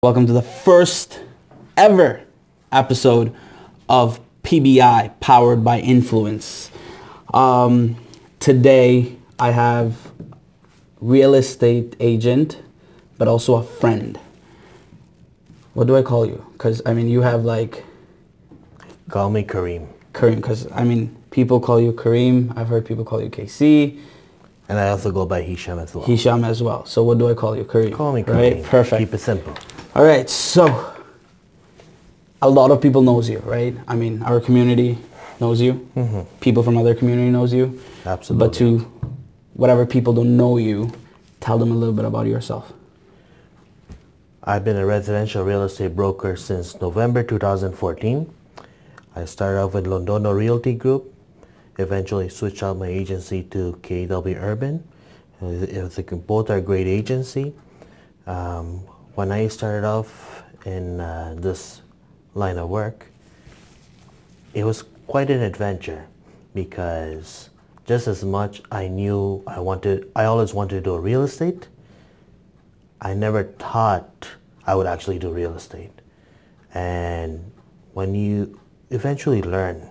Welcome to the first ever episode of PBI, Powered by Influence. Today I have real estate agent, but also a friend. What do I call you? Because, I mean, you have like... Call me Karim. Karim, because, I mean, people call you Karim. I've heard people call you KC. And I also go by Hisham as well. Hisham as well. So what do I call you? Karim. Call me Karim. Right? Perfect. Keep it simple. All right, so a lot of people knows you, right? I mean, our community knows you. Mm-hmm. People from other community knows you. Absolutely. But to whatever people don't know you, tell them a little bit about yourself. I've been a residential real estate broker since November 2014. I started off with Londono Realty Group, eventually switched out my agency to KW Urban. Both are great agency. When I started off in this line of work, it was quite an adventure because just as much I knew I always wanted to do real estate, I never thought I would actually do real estate. And when you eventually learn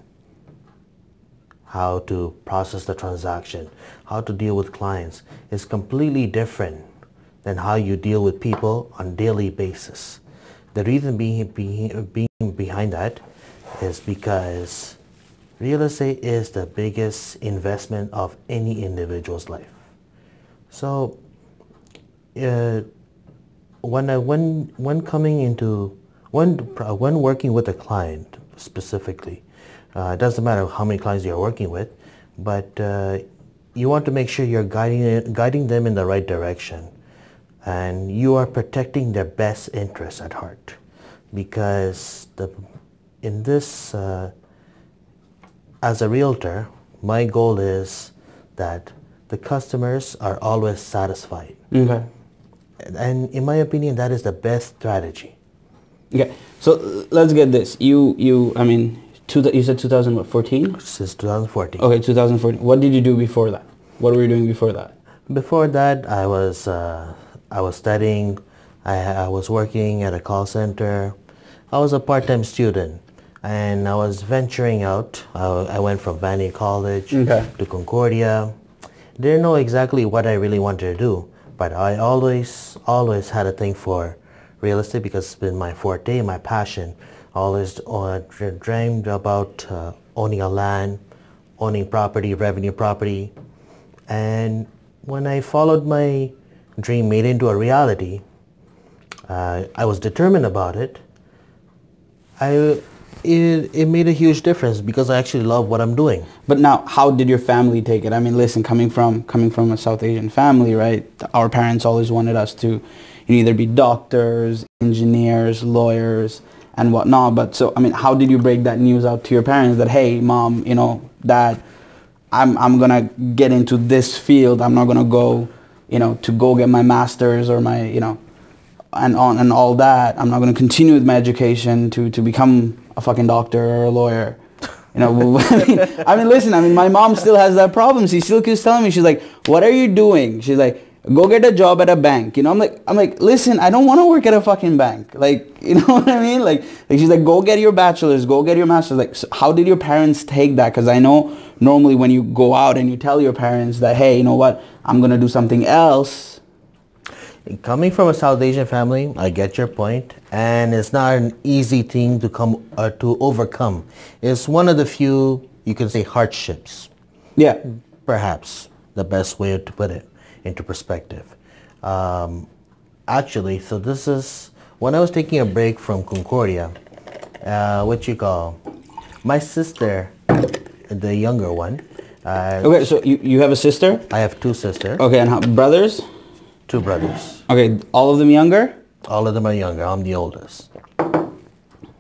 how to process the transaction, how to deal with clients, it's completely different than how you deal with people on a daily basis. The reason being behind that is because real estate is the biggest investment of any individual's life. So when working with a client specifically, it doesn't matter how many clients you're working with, but you want to make sure you're guiding them in the right direction, and you are protecting their best interests at heart. Because as a realtor, my goal is that the customers are always satisfied. Okay. And in my opinion, that is the best strategy. Okay, so let's get this. You said 2014? Since 2014. Okay, 2014. What did you do before that? What were you doing before that? Before that, I was studying. I was working at a call center. I was a part-time student, and I was venturing out. I went from Vanny College to Concordia. Didn't know exactly what I really wanted to do, but I always had a thing for real estate because it's been my forte, my passion. I always dreamed about owning a land, owning property, revenue property. And when I followed my dream made into a reality, I was determined about it. It made a huge difference because I actually love what I'm doing. But now, how did your family take it? I mean, listen, coming from a South Asian family, right? Our parents always wanted us to either be doctors, engineers, lawyers, and whatnot. But so, I mean, how did you break that news out to your parents that, hey, mom, dad, I'm gonna get into this field. I'm not gonna go, to go get my master's or my, and all that. I'm not gonna continue with my education to become a fucking doctor or a lawyer. Listen, my mom still has that problem. She still keeps telling me, she's like, what are you doing? She's like, go get a job at a bank. I'm like, listen, I don't want to work at a fucking bank. Like, you know what I mean? Like she's like, go get your bachelor's, go get your master's. Like, so how did your parents take that? Because I know normally when you go out and you tell your parents that, hey, you know what, I'm going to do something else. Coming from a South Asian family, I get your point, and it's not an easy thing to overcome. It's one of the few, you can say, hardships. Yeah. Perhaps the best way to put it into perspective. Actually, so this is when I was taking a break from Concordia. My sister, the younger one. Okay, so you have a sister? I have two sisters. Okay, and brothers? Two brothers. Okay, all of them younger? All of them are younger. I'm the oldest. All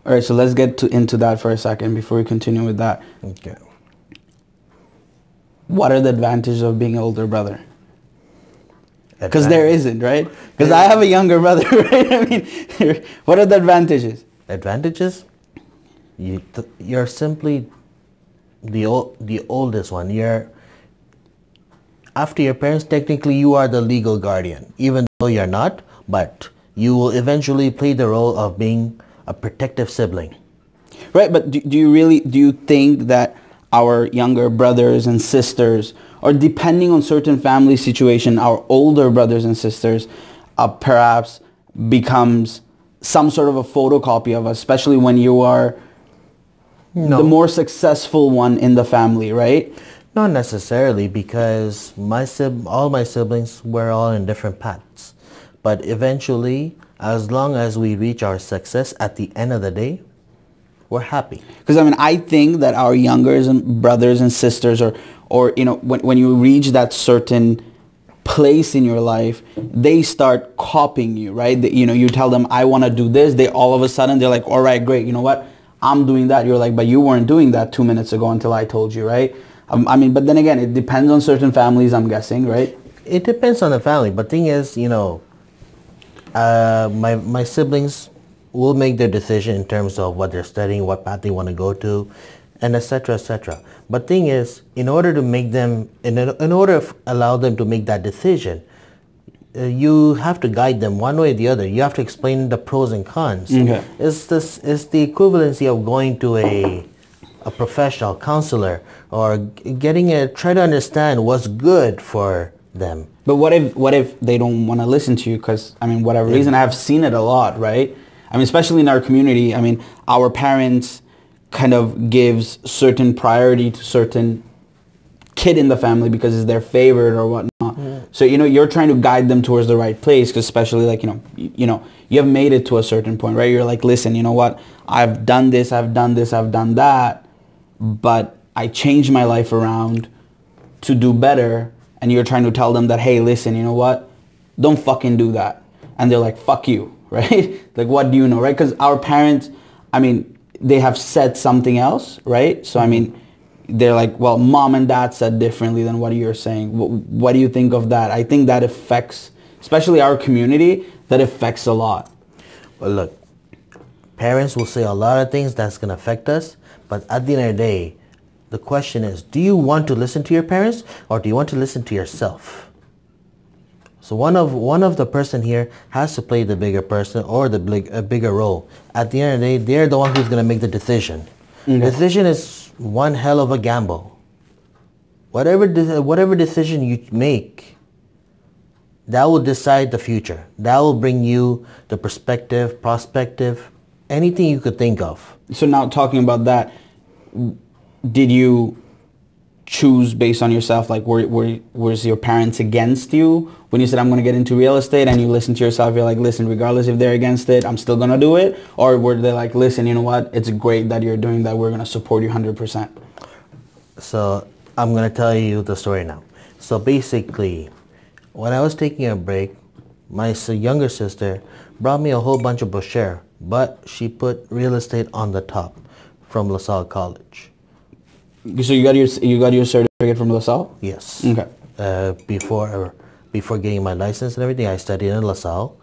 right, so let's get into that for a second before we continue with that. Okay. What are the advantages of being an older brother? Because there isn't, right? Because I have a younger brother, right? I mean, what are the advantages? Advantages? You're simply the oldest one. After your parents, technically you are the legal guardian, even though you're not, but you will eventually play the role of being a protective sibling. Right, but do you think that our younger brothers and sisters, or depending on certain family situation, our older brothers and sisters perhaps becomes some sort of a photocopy of us, especially when you are the more successful one in the family, right? Not necessarily, because all my siblings were all in different paths. But eventually, as long as we reach our success at the end of the day, we're happy. Because I mean, I think that our younger brothers and sisters, or you know, when you reach that certain place in your life, they start copying you, right? You know, you tell them, I want to do this. They all of a sudden, they're like, all right, great. You know what? I'm doing that. You're like, but you weren't doing that 2 minutes ago until I told you, right? I mean, but then again, it depends on certain families, I'm guessing, right? It depends on the family. But thing is, you know, my siblings will make their decision in terms of what they're studying, what path they want to go to, and etc., etc. But thing is, in order to make them, in order to allow them to make that decision, you have to guide them one way or the other. You have to explain the pros and cons. Okay. It's the equivalency of going to a professional counselor or try to understand what's good for them. But what if they don't want to listen to you? Because I mean, whatever reason, I've seen it a lot, right? I mean, especially in our community. I mean, our parents kind of gives certain priority to certain kid in the family because it's their favorite or whatnot. So, you know, you're trying to guide them towards the right place, because especially like, you know, you have made it to a certain point, right? You're like, listen, you know what? I've done this, I've done this, I've done that, but I changed my life around to do better. And you're trying to tell them that, hey, listen, you know what? Don't fucking do that. And they're like, fuck you, right? Like, what do you know, right? Because our parents, I mean, they have said something else, right? So, I mean, they're like, well, mom and dad said differently than what you're saying. What do you think of that? I think that affects, especially our community, that affects a lot. Well, look, parents will say a lot of things that's going to affect us, but at the end of the day, the question is, do you want to listen to your parents or do you want to listen to yourself? So one of the person here has to play the bigger person or a bigger role. At the end of the day, they're the one who's going to make the decision. The decision is one hell of a gamble. Whatever decision you make, that will decide the future. That will bring you the prospective, anything you could think of. So now talking about that, did you choose based on yourself? Like, was your parents against you when you said, I'm going to get into real estate, and you listen to yourself, you're like, listen, regardless if they're against it, I'm still going to do it? Or were they like, listen, you know what? It's great that you're doing that. We're going to support you 100%. So I'm going to tell you the story now. So basically, when I was taking a break, my younger sister brought me a whole bunch of brochure, but she put real estate on the top from LaSalle College. So you got your certificate from LaSalle? Yes. Okay. Before getting my license and everything, I studied in LaSalle,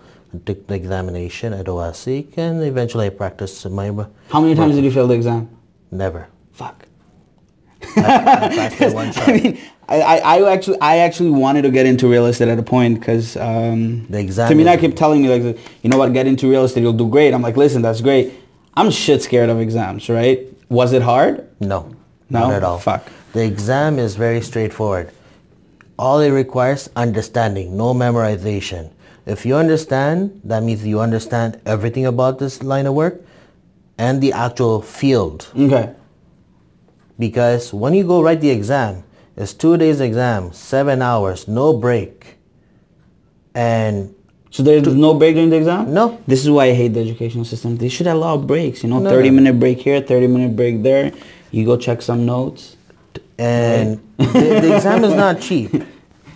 took the examination at OASIC, and eventually I practiced my... How many times did you fail the exam? Never. Fuck. I passed it one shot. I mean, I actually wanted to get into real estate at a point because the exam. Tamina kept telling me, like, you know what, get into real estate, you'll do great. I'm like, listen, that's great. I'm shit scared of exams, right? Was it hard? No. No? Not at all. Fuck. The exam is very straightforward. All it requires, understanding, no memorization. If you understand, that means you understand everything about this line of work and the actual field. Okay. Because when you go write the exam, it's 2 days exam, 7 hours, no break. And so there's no break during the exam? No. This is why I hate the educational system. They should allow breaks, you know, No, 30-minute break here, 30-minute break there. You go check some notes. And the exam is not cheap.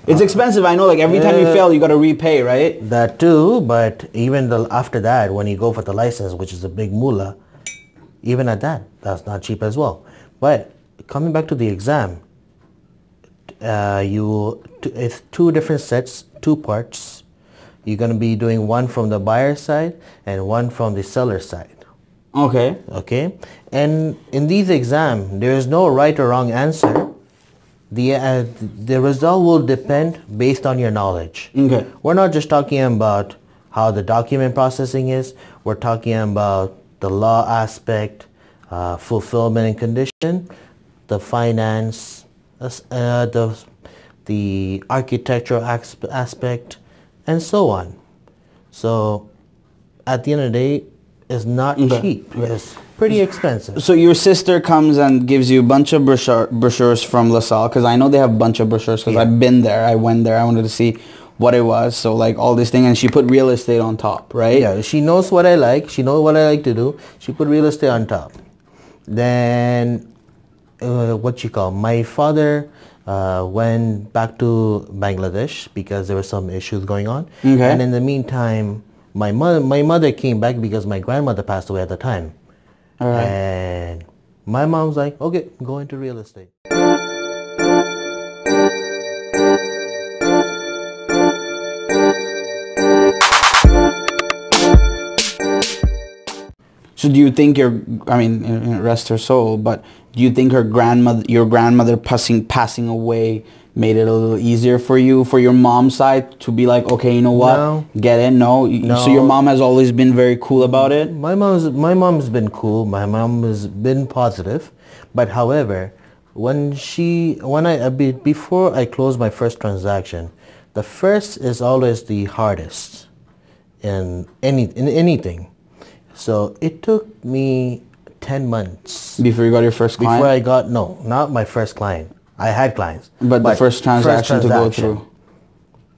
It's expensive, I know. Like, every time you fail, you got to repay, right? That too, but even after that, when you go for the license, which is a big moolah, even at that, that's not cheap as well. But coming back to the exam, it's 2 different sets, 2 parts. You're going to be doing one from the buyer side and one from the seller side. Okay. Okay. And in these exams, there is no right or wrong answer. The result will depend based on your knowledge. Okay. We're not just talking about how the document processing is. We're talking about the law aspect, fulfillment and condition, the finance, the architectural aspect, and so on. So at the end of the day, it's not cheap. It's pretty expensive. So your sister comes and gives you a bunch of brochures from LaSalle, because I know they have a bunch of brochures, because I've been there. I went there. I wanted to see what it was. So like all this thing, and she put real estate on top, right? Yeah, she knows what I like. She knows what I like to do. She put real estate on top. Then, my father went back to Bangladesh because there were some issues going on. Okay. And in the meantime, my mother came back because my grandmother passed away at the time. All right. And my mom's like, okay, go into real estate. So do you think rest her soul, but do you think your grandmother passing away made it a little easier for you, for your mom's side, to be like, okay, you know what, No. get in? No? So your mom has always been very cool about it? My mom's been cool. My mom has been positive. But however, before I close my first transaction, the first is always the hardest in anything. So it took me 10 months. Before you got your first client? Not my first client. I had clients. But the first transaction to go through.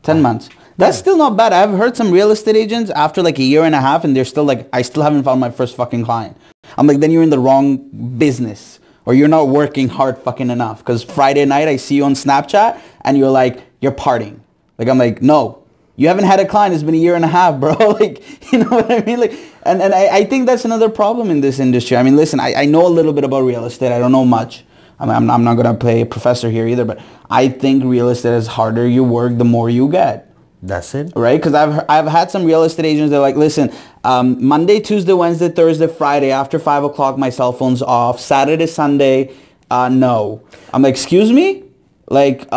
10 months. That's still not bad. I've heard some real estate agents after like a year and a half, and they're still like, I still haven't found my first fucking client. I'm like, then you're in the wrong business, or you're not working hard fucking enough. Because Friday night I see you on Snapchat and you're like, you're partying. Like, I'm like, no. You haven't had a client. It's been a year and a half, bro. Like, you know what I mean? Like, and I think that's another problem in this industry. I mean, listen, I know a little bit about real estate. I don't know much. I'm not going to play professor here either, but I think real estate is harder you work, the more you get. That's it. Right? Because I've had some real estate agents, they're like, listen, Monday, Tuesday, Wednesday, Thursday, Friday, after 5 o'clock, my cell phone's off. Saturday, Sunday, no. I'm like, excuse me? Like,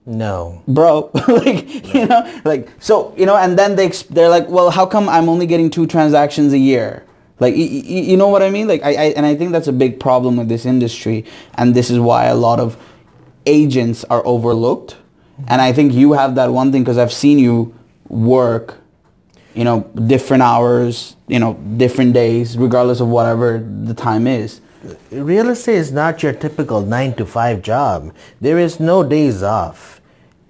no, bro. Like, you know, like, so, you know, and then they're like, well, how come I'm only getting 2 transactions a year? Like, you know what I mean? Like, I think that's a big problem with this industry, and this is why a lot of agents are overlooked. And I think you have that one thing, because I've seen you work, you know, different hours, you know, different days, regardless of whatever the time is. Real estate is not your typical 9-to-5 job. There is no days off.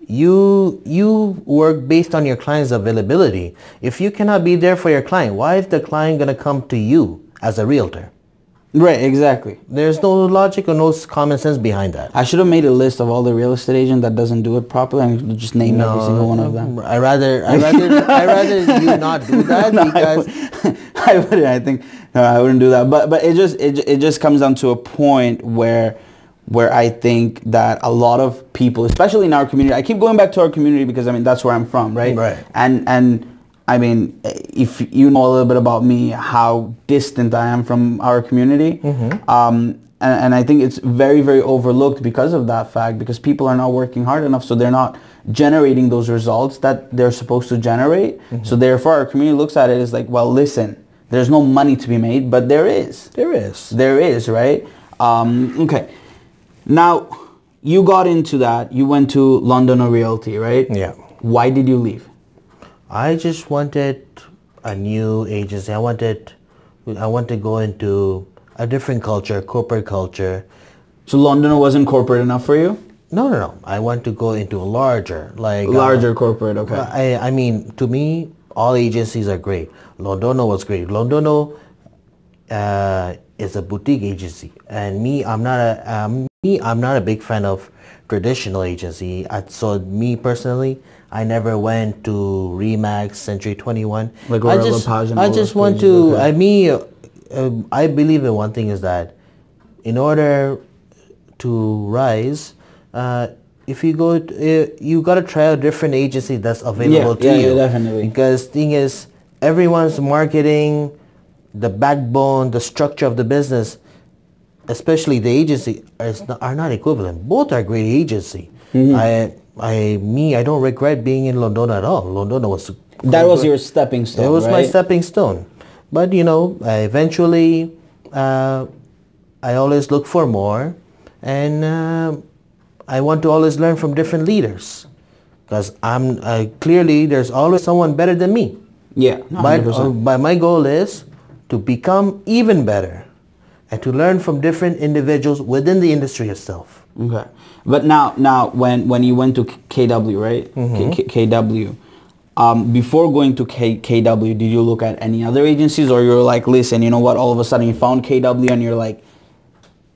You work based on your client's availability. If you cannot be there for your client, why is the client going to come to you as a realtor? Right, exactly. There's no logic or no common sense behind that. I should have made a list of all the real estate agents that doesn't do it properly and just name every single one of them. I rather you not do that. No, because I wouldn't. I think no, I wouldn't do that. But it just comes down to a point where I think that a lot of people, especially in our community, I keep going back to our community because I mean that's where I'm from, right? Right. And I mean, if you know a little bit about me, how distant I am from our community, and I think it's very, very overlooked because of that fact, because people are not working hard enough, so they're not generating those results that they're supposed to generate. So therefore, our community looks at it as like, well, listen, there's no money to be made, but there is. There is. There is, right? Okay. Now, you got into that. You went to London Realty, right? Yeah. Why did you leave? I just wanted a new agency. I wanted to go into a different culture, corporate culture. So London wasn't corporate enough for you? No. I want to go into a larger corporate, okay. I mean, to me, all agencies are great. Londono was great. Londono is a boutique agency, and I'm not a big fan of traditional agency. So me personally, I never went to Remax, Century 21. Like I just want to. Okay. I believe in one thing is that in order to rise, if you go, you gotta try a different agency that's available to you. Yeah, definitely. Because thing is, everyone's marketing, the backbone, the structure of the business, especially the agency, are not equivalent. Both are great agency. I don't regret being in London at all. London was That was your stepping stone, it was my right? stepping stone. But you know, eventually, I always look for more, and I want to always learn from different leaders, because clearly there's always someone better than me. Yeah, But my goal is to become even better, and to learn from different individuals within the industry itself. Okay. But now when you went to KW, right? KW. Before going to KW, did you look at any other agencies, or you're like, listen, you know what? All of a sudden you found KW and you're like,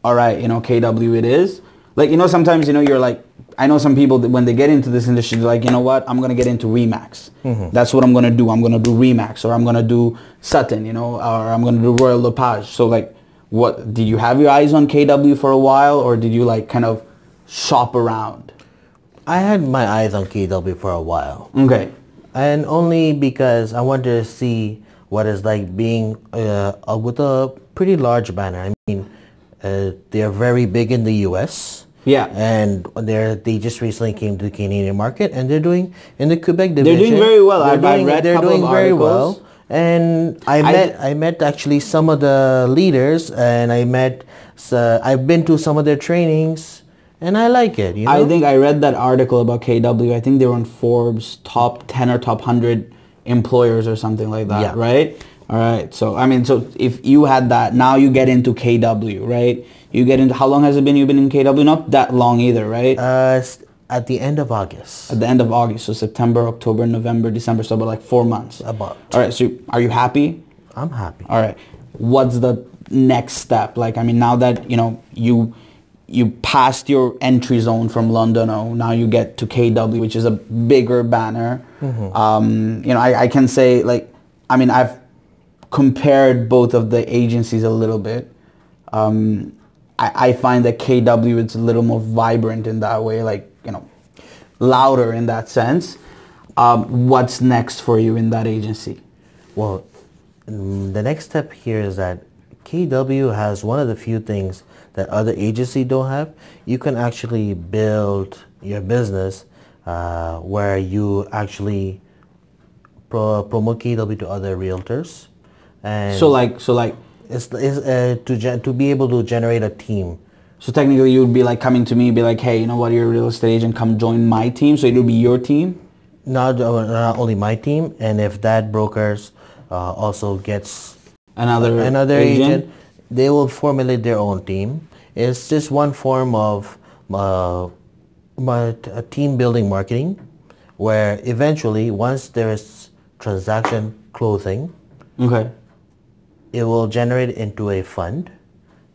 all right, you know, KW it is. Like, you know, sometimes, you know, you're like, I know some people that when they get into this industry, they're like, you know what? I'm going to get into Remax. That's what I'm going to do. I'm going to do Remax, or I'm going to do Sutton, you know, or I'm going to do Royal LePage. So like, what, did you have your eyes on KW for a while, or did you like kind of shop around? I had my eyes on KW for a while. Okay. And only because I wanted to see what it's like being with a pretty large banner. I mean, they're very big in the U.S. Yeah. And they just recently came to the Canadian market, and they're doing in the Quebec division. They're doing very well. I've read they're a couple doing of very articles. well. And I met actually some of the leaders, and I've been to some of their trainings. And I like it, you know? I think I read that article about KW. I think they were on Forbes top 10 or top 100 employers or something like that, Yeah. right? All right. So, I mean, so if you had that, now you get into KW, right? You get into, how long has it been you've been in KW? Not that long either, right? At the end of August. At the end of August. So September, October, November, December. So about like 4 months. About. All right. So are you happy? I'm happy. All right. What's the next step? Like, I mean, now that, you know, you passed your entry zone from London, now you get to KW, which is a bigger banner. You know, I can say, like, I mean, I've compared both of the agencies a little bit. I find that KW is a little more vibrant in that way, like, you know, louder in that sense. What's next for you in that agency? Well, the next step here is that KW has one of the few things that other agencies don't have. You can actually build your business where you actually promote KW to other realtors, and So like it's to be able to generate a team. So technically you would be like coming to me, be like, hey, you know what, you're a real estate agent, come join my team. So it would be your team? Not only my team, and if that brokers also gets Another agent, they will formulate their own team. It's just one form of team building marketing, where eventually, once there is transaction closing, Okay. it will generate into a fund.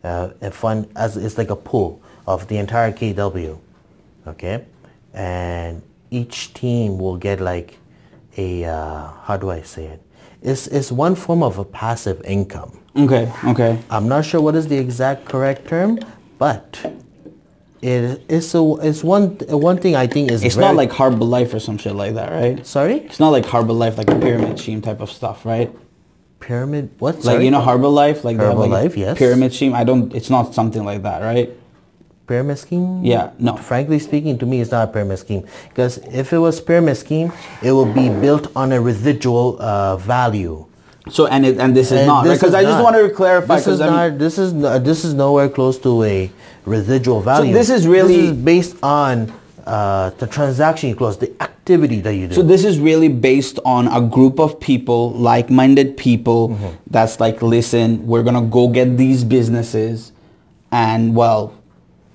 A fund as it's like a pool of the entire KW, okay, and each team will get like a how do I say it? It's one form of a passive income. Okay. Okay. I'm not sure what is the exact correct term, but it's one thing I think is It's not like Herbalife or some shit like that, right? Sorry? It's not like Herbalife, like a pyramid scheme type of stuff, right? Pyramid? What? Like, Sorry? you know Herbalife? Like they have like Herbalife, a yes. pyramid scheme? It's not something like that, right? Pyramid scheme? Yeah, no. Frankly speaking, to me, it's not a pyramid scheme. Because if it was pyramid scheme, it will be built on a residual value. So and this is not, because I just wanted to clarify. This is nowhere close to a residual value. So this is really this is based on the transaction you close, the activity that you do. So this is really based on a group of people, like-minded people, that's like, listen, we're gonna go get these businesses, and well,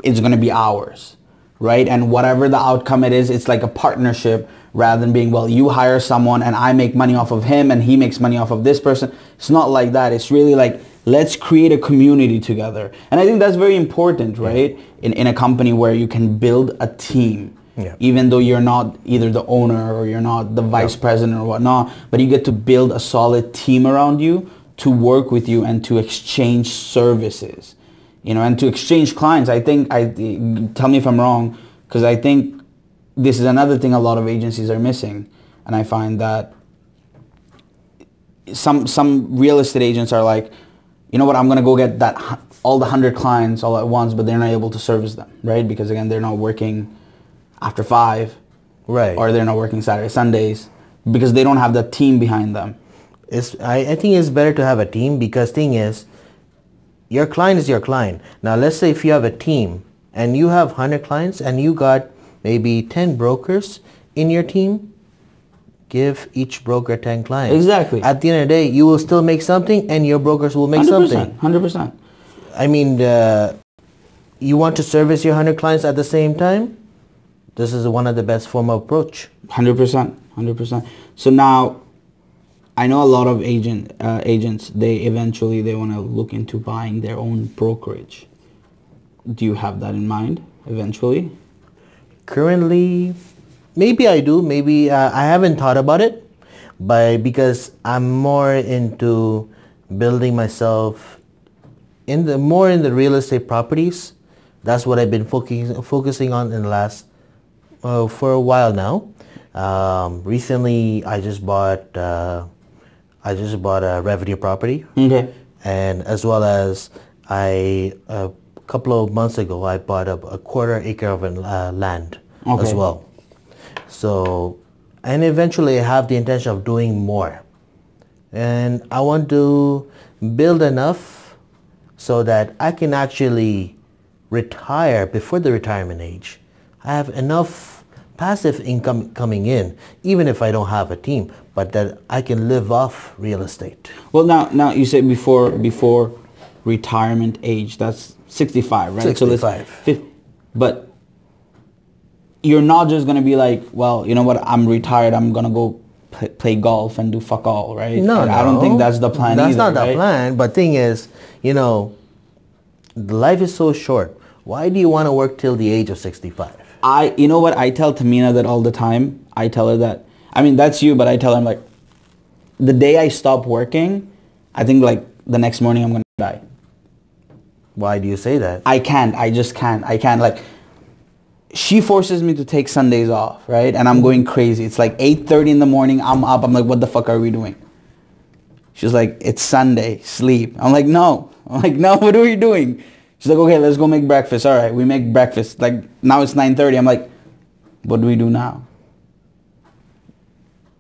it's gonna be ours, right? And whatever the outcome it is, it's like a partnership rather than being, well, you hire someone and I make money off of him and he makes money off of this person. It's not like that. It's really like, let's create a community together. And I think that's very important, right? In a company where you can build a team, even though you're not either the owner or you're not the vice president or whatnot, but you get to build a solid team around you to work with you and to exchange services, you know, and to exchange clients. I think, tell me if I'm wrong, because I think this is another thing a lot of agencies are missing. And I find that some real estate agents are like, you know what, I'm going to go get all the 100 clients all at once, but they're not able to service them, right? Because again, they're not working after 5. Right. Or they're not working Saturday, Sundays because they don't have the team behind them. I think it's better to have a team because thing is, your client is your client. Now let's say if you have a team and you have 100 clients and you got maybe 10 brokers in your team, give each broker 10 clients. Exactly. At the end of the day, you will still make something and your brokers will make 100%, something. 100%. I mean, you want to service your 100 clients at the same time? This is one of the best form of approach. 100%, 100%. So now, I know a lot of agents, they want to look into buying their own brokerage. Do you have that in mind eventually? Currently, maybe I do. Maybe I haven't thought about it, but because I'm more into building myself in the real estate properties. That's what I've been focusing on in the last for a while now. Recently, I just bought a revenue property. Okay. And as well as a couple of months ago, I bought a quarter acre of land as well. So, and eventually I have the intention of doing more. And I want to build enough so that I can actually retire before the retirement age. I have enough passive income coming in, even if I don't have a team, but that I can live off real estate. Well, now you said before retirement age, that's 65, right? 65. So but you're not just going to be like, well, you know what, I'm retired, I'm going to go play golf and do fuck all, right? No, I don't think that's the plan That's either, not right? the plan, but thing is, life is so short. Why do you want to work till the age of 65? You know what, I tell Tamina that all the time. I tell her that, I mean, that's you, but I tell her, I'm like, the day I stop working, I think like the next morning I'm going to die. Why do you say that? I just can't. Like, she forces me to take Sundays off, right? And I'm going crazy. It's like 8:30 in the morning. I'm up. I'm like, what the fuck are we doing? She's like, it's Sunday. Sleep. I'm like, no. What are we doing? She's like, okay, let's go make breakfast. All right, we make breakfast. Like, now it's 9:30. I'm like, what do we do now?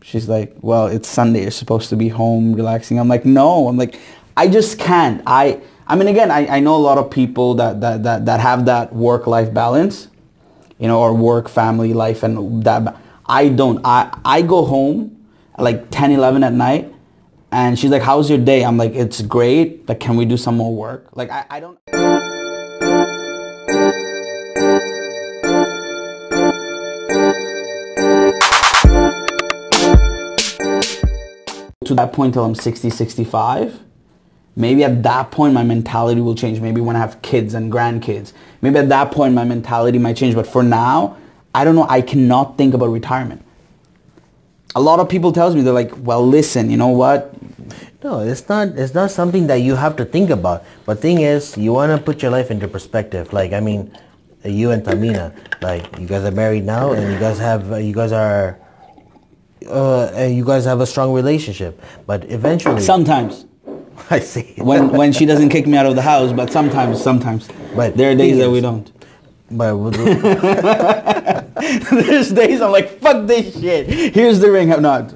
She's like, well, it's Sunday. You're supposed to be home relaxing. I'm like, no. I'm like, I just can't. I mean, again, I know a lot of people that have that work-life balance, or work-family life, and that. I don't. I go home at like 10, 11 at night, and she's like, how's your day? I'm like, it's great. Like, can we do some more work? Like, I don't. To that point till I'm 60, 65. Maybe at that point my mentality will change. Maybe when I have kids and grandkids. Maybe at that point my mentality might change. But for now, I don't know. I cannot think about retirement. A lot of people tells me, they're like, well, listen, you know what? No, it's not something that you have to think about. But thing is, you want to put your life into perspective. Like, I mean, you and Tamina, like, you guys are married now and you guys have a strong relationship. But eventually... Sometimes. I see. when she doesn't kick me out of the house, but sometimes. But there are days that we don't. But there's days I'm like, fuck this shit. Here's the ring. No,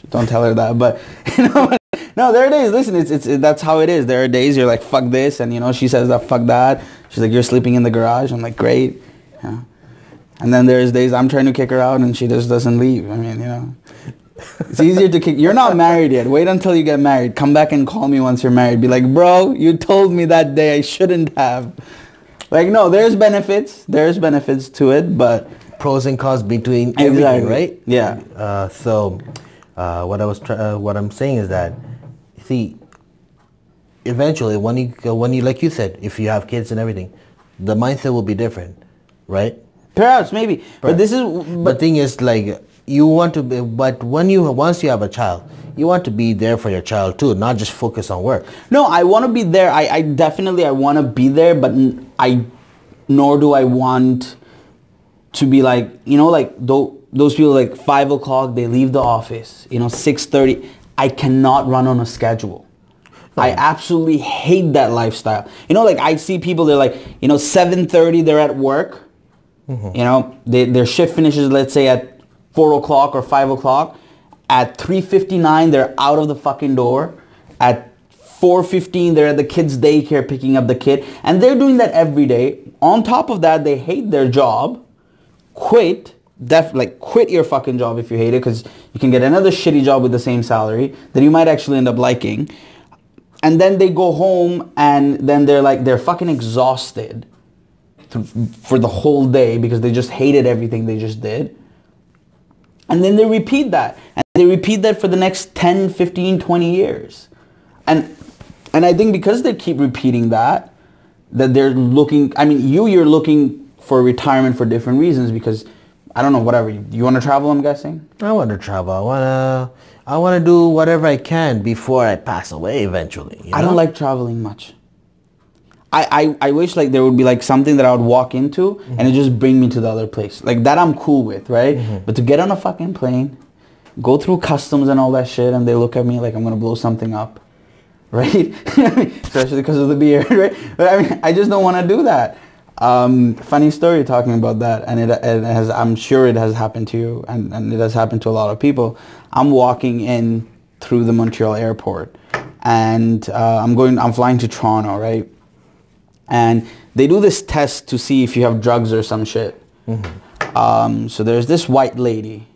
don't tell her that. But no, there are days. Listen, it's that's how it is. There are days you're like, fuck this, and she says that, fuck that. She's like, you're sleeping in the garage. I'm like, great. Yeah. And then there's days I'm trying to kick her out and she just doesn't leave. I mean, it's easier to kick. You're not married yet. Wait until you get married. Come back and call me once you're married. Be like, bro, you told me that day I shouldn't have. Like, no, there's benefits. There's benefits to it, but... Pros and cons between everything, right? Yeah. What I'm saying is that, see, eventually, when you, like you said, if you have kids and everything, the mindset will be different, right? Perhaps, maybe. But this is... But the thing is, like, you want to be... But once you have a child, you want to be there for your child too, not just focus on work. No, I want to be there. I definitely want to be there, but nor do I want to be like, like those people like 5 o'clock, they leave the office, 6:30. I cannot run on a schedule. No. I absolutely hate that lifestyle. Like I see people, they're like, 7:30, they're at work. Mm-hmm. Their shift finishes, let's say at 4 o'clock or 5 o'clock. At 3:59, they're out of the fucking door. At 4:15, they're at the kid's daycare picking up the kid. And they're doing that every day. On top of that, they hate their job. Quit. Quit your fucking job if you hate it, because you can get another shitty job with the same salary that you might actually end up liking. And then they go home and then they're fucking exhausted for the whole day because they just hated everything they just did. And then they repeat that. And they repeat that for the next 10, 15, 20 years. And I think because they keep repeating that they're looking, I mean, you're looking for retirement for different reasons because, I don't know, whatever. You want to travel, I'm guessing? I want to travel. I want to do whatever I can before I pass away eventually. You know? I don't like traveling much. I wish like there would be like something that I would walk into and it just bring me to the other place. Like that I'm cool with, right? But to get on a fucking plane, go through customs and all that shit, and they look at me like I'm going to blow something up, right? Especially because of the beer, right? But I mean, I just don't want to do that. Funny story talking about that, and it has, I'm sure it has happened to you, and it has happened to a lot of people. I'm walking in through the Montreal airport, and I'm flying to Toronto, right? And they do this test to see if you have drugs or some shit. So there's this white lady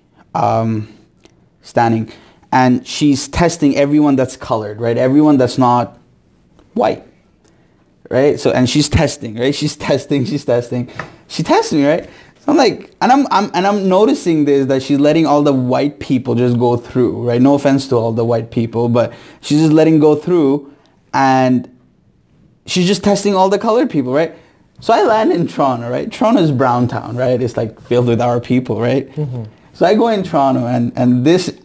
standing, and she's testing everyone that's colored, right? Everyone that's not white, right? So, and she's testing, right? She's testing, she tests me, right? So I'm like, and I'm noticing this, that she's letting all the white people just go through, right? No offense to all the white people, but she's just letting go through, and she's just testing all the colored people, right? So I land in Toronto, right? Toronto is brown town, right? It's like filled with our people, right? So I go in Toronto, and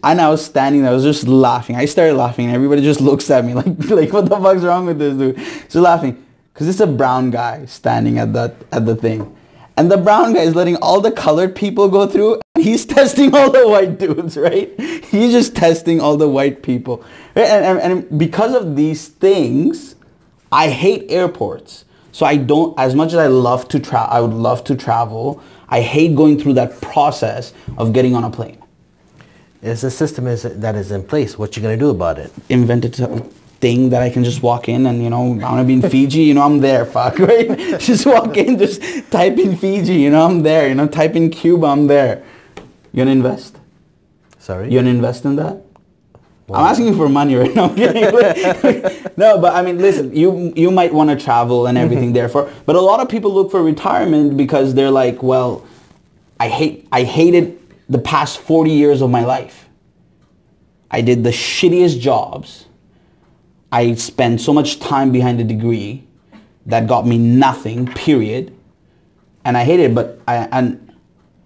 I was standing there, I was just laughing. I started laughing, and everybody just looks at me like what the fuck's wrong with this dude? So laughing, because it's a brown guy standing at the thing. And the brown guy is letting all the colored people go through, and he's testing all the white dudes, right? He's just testing all the white people. Right? And because of these things, I hate airports. So I don't, as much as I love to I would love to travel, I hate going through that process of getting on a plane. It's a system that is in place. What you gonna do about it? Invented a thing that I can just walk in and, you know, I want to be in Fiji, you know, I'm there, fuck, right? Just walk in, just type in Fiji, you know, I'm there, you know, type in Cuba, I'm there. You gonna invest? Sorry? You gonna invest in that? Wow. I'm asking you for money right now. I'm kidding. No, but I mean, listen, you might want to travel and everything therefore, but a lot of people look for retirement because they're like, well, I hated the past 40 years of my life. I did the shittiest jobs. I spent so much time behind a degree that got me nothing, period. And I hate it, but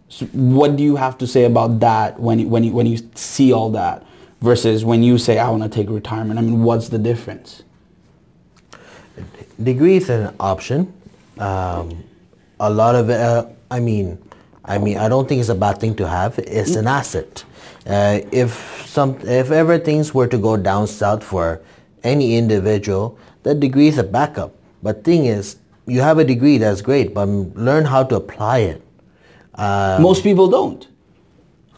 so what do you have to say about that when you see all that? Versus when you say, I want to take retirement? I mean, what's the difference? Degree is an option. A lot of it, I mean, I don't think it's a bad thing to have. It's an asset. If ever things were to go down south for any individual, that degree is a backup. But thing is, you have a degree, that's great, but learn how to apply it. Most people don't.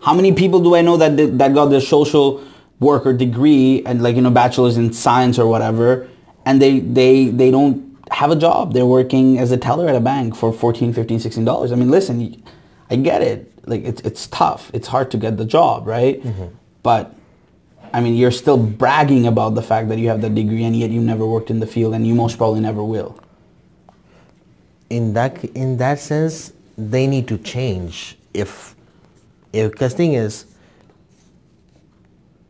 How many people do I know that got their social worker degree and, like, you know, bachelor's in science or whatever, and they don't have a job? They're working as a teller at a bank for $14, $15, $16. I mean, listen, I get it. Like, it's tough. It's hard to get the job, right? But I mean, you're still bragging about the fact that you have the degree, and yet you never worked in the field, and you most probably never will. In that sense, they need to change. Because thing is,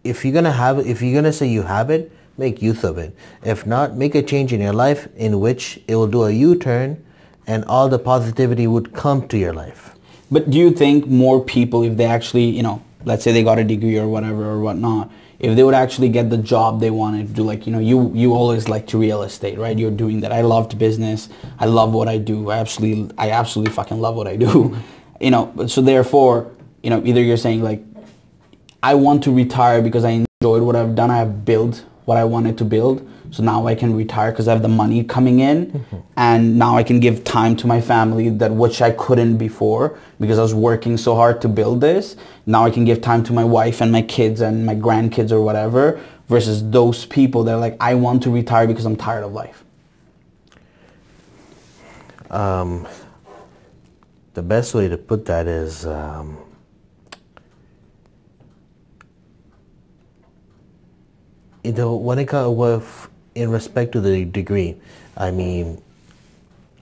if you're gonna say you have it, make use of it. If not, make a change in your life in which it will do a U-turn, and all the positivity would come to your life. But do you think more people, if they actually, you know, let's say they got a degree or whatever or whatnot, if they would actually get the job they wanted to do, like, you know, you always liked real estate, right? You're doing that. I loved business. I love what I do. I absolutely fucking love what I do. You know, so therefore, you know, either you're saying like, I want to retire because I enjoyed what I've done. I have built what I wanted to build. So now I can retire because I have the money coming in, and now I can give time to my family, that which I couldn't before because I was working so hard to build this. Now I can give time to my wife and my kids and my grandkids or whatever, versus those people that are like, I want to retire because I'm tired of life. The best way to put that is when it comes with in respect to the degree, I mean,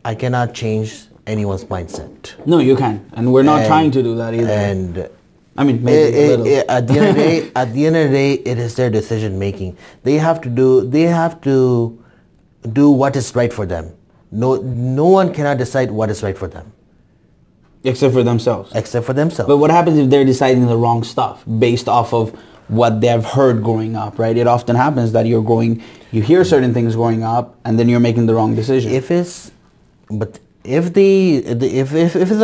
I cannot change anyone's mindset. No, you can, and we're not trying to do that either. And I mean, maybe a little. At the end of the day, it is their decision making. They have to do what is right for them. No one cannot decide what is right for them. Except for themselves. Except for themselves. But what happens if they're deciding the wrong stuff based off of what they've heard growing up, right? It often happens that you hear certain things growing up, and then you're making the wrong decision. If it's a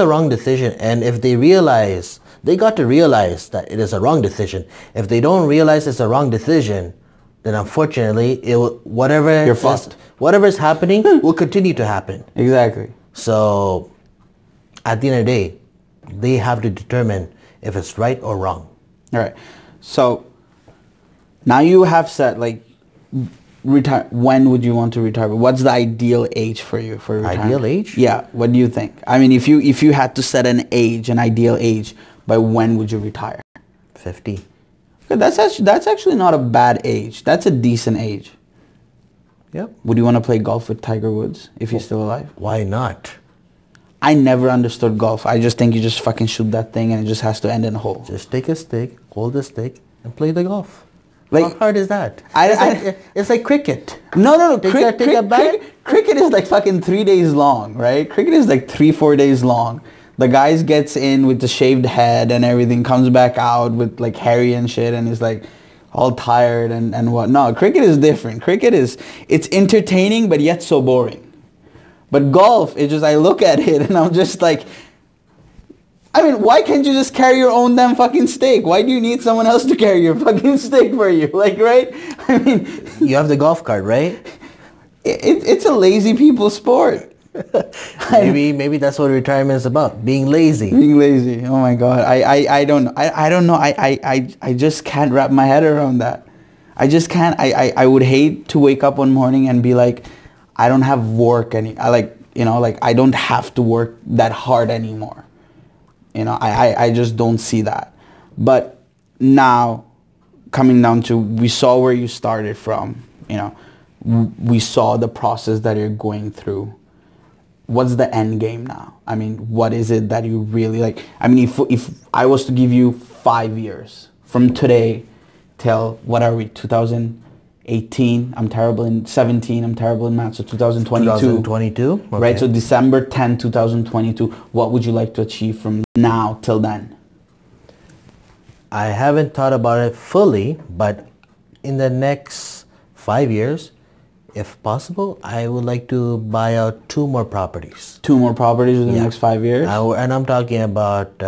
wrong decision, and if they got to realize that it is a wrong decision. If they don't realize it's a wrong decision, then unfortunately, whatever is happening will continue to happen. Exactly. So, at the end of the day, they have to determine if it's right or wrong. All right. So now you have set, like, retire. When would you want to retire? What's the ideal age for you for retirement? Ideal age? Yeah. What do you think? I mean, if you had to set an ideal age, by when would you retire? 50. Okay, that's actually not a bad age. That's a decent age. Yep. Would you want to play golf with Tiger Woods if he's still alive? Why not? I never understood golf. I just think you just fucking shoot that thing and it just has to end in a hole. Just take a stick, hold the stick, and play the golf. Like, how hard is that? It's like cricket. No. Cricket is like fucking 3 days long, right? Cricket is like 3-4 days long. The guy gets in with the shaved head and everything, comes back out with like hairy and shit, and is like all tired and what. No, cricket is different. It's entertaining, but yet so boring. But golf, it's just, I look at it and I'm just like, I mean, why can't you just carry your own damn fucking stick? Why do you need someone else to carry your fucking stick for you? Like, right? I mean, you have the golf cart, right? It's a lazy people sport. maybe that's what retirement is about, being lazy. Being lazy. Oh my God. I don't know. I don't know. I just can't wrap my head around that. I just can't. I would hate to wake up one morning and be like, I don't have work I don't have to work that hard anymore. I just don't see that. But now, coming down to, we saw where you started from, we saw the process that you're going through. What's the end game now? I mean, what is it that you really like? I mean, if I was to give you 5 years from today till, what are we, 2018, I'm terrible in 17, I'm terrible in math, so 2022. Okay. Right, so December 10, 2022, what would you like to achieve from now till then? I haven't thought about it fully, but in the next 5 years, if possible, I would like to buy out 2 more properties. 2 more properties in the next 5 years? And I'm talking about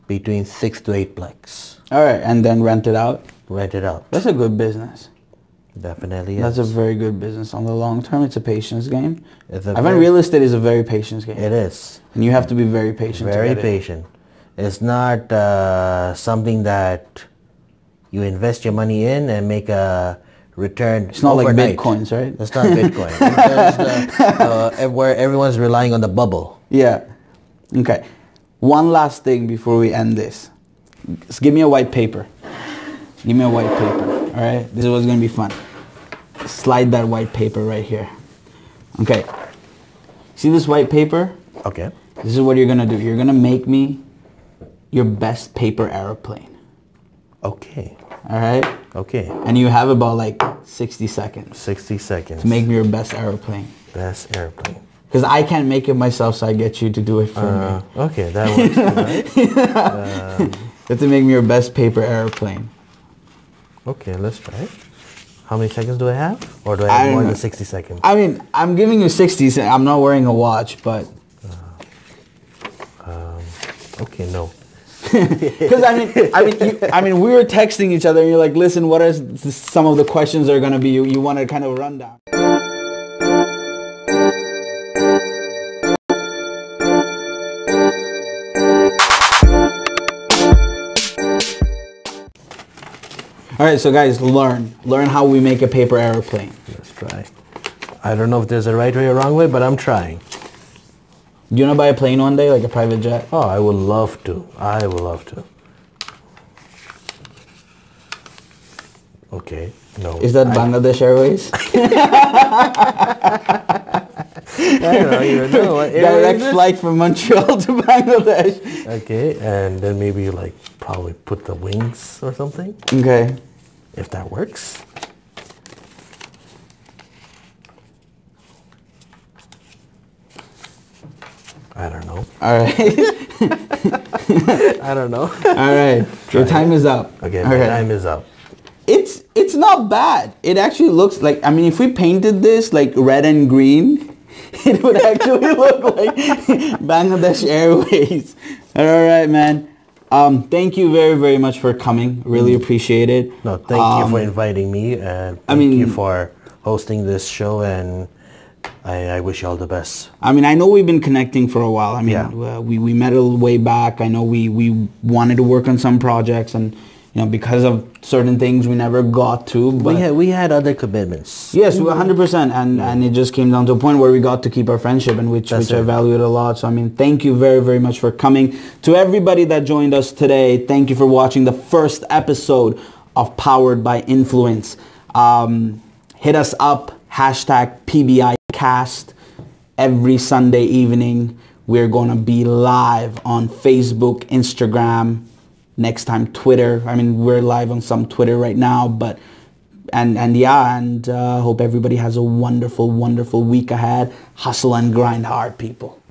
between 6 to 8 plex. All right, and then rent it out? Rent it out. That's a good business. Definitely is. That's a very good business. On the long term, it's a patience game. I find real estate is a very patience game. It is. And you have to be very patient. Very patient. It's not something that you invest your money in and make a return. It's not overnight. Like Bitcoins, right? It's not Bitcoin. Where everyone's relying on the bubble. Yeah. Okay. One last thing before we end this. Just give me a white paper. Give me a white paper. All right? This is what's going to be fun. Slide that white paper right here. Okay. See this white paper? Okay. This is what you're going to do. You're going to make me your best paper airplane. Okay. All right? Okay. And you have about like 60 seconds. 60 seconds. To make me your best airplane. Best airplane. Because I can't make it myself, so I get you to do it for me. Okay, that works. Right? You have to make me your best paper airplane. Okay, let's try it. How many seconds do I have? Or do I have more than 60 seconds? I mean, I'm giving you 60. I'm not wearing a watch, but... Okay, no. Because I mean, we were texting each other, and you're like, "Listen, what are some of the questions that are gonna be?" You want to kind of run down. All right, so guys, learn how we make a paper airplane. Let's try. I don't know if there's a right way or wrong way, but I'm trying. Do you want to buy a plane one day, like a private jet? Oh, I would love to. I would love to. Okay, no. Is that Bangladesh Airways? I don't even know what Direct flight from Montreal to Bangladesh. Okay, and then maybe like probably put the wings or something. Okay. If that works. I don't know. All right. I don't know. All right. Your time is up. Okay, my time is up. It's not bad. It actually looks like, I mean, if we painted this like red and green, it would actually look like Bangladesh Airways. All right, man. Thank you very, very much for coming. Really appreciate it. No, thank you for inviting me, and thank you for hosting this show, and I wish you all the best. I mean, I know we've been connecting for a while. I mean, we met a little way back. I know we wanted to work on some projects, and you know, because of certain things we never got to. But we had other commitments. Yes, 100%, and it just came down to a point where we got to keep our friendship, and which I valued a lot. So I mean, thank you very, very much for coming. To everybody that joined us today, thank you for watching the first episode of Powered by Influence. Hit us up, hashtag PBICAST. Every Sunday evening, we're going to be live on Facebook, Instagram, next time Twitter. I mean, we're live on some Twitter right now, but hope everybody has a wonderful, wonderful week ahead. Hustle and grind hard, people.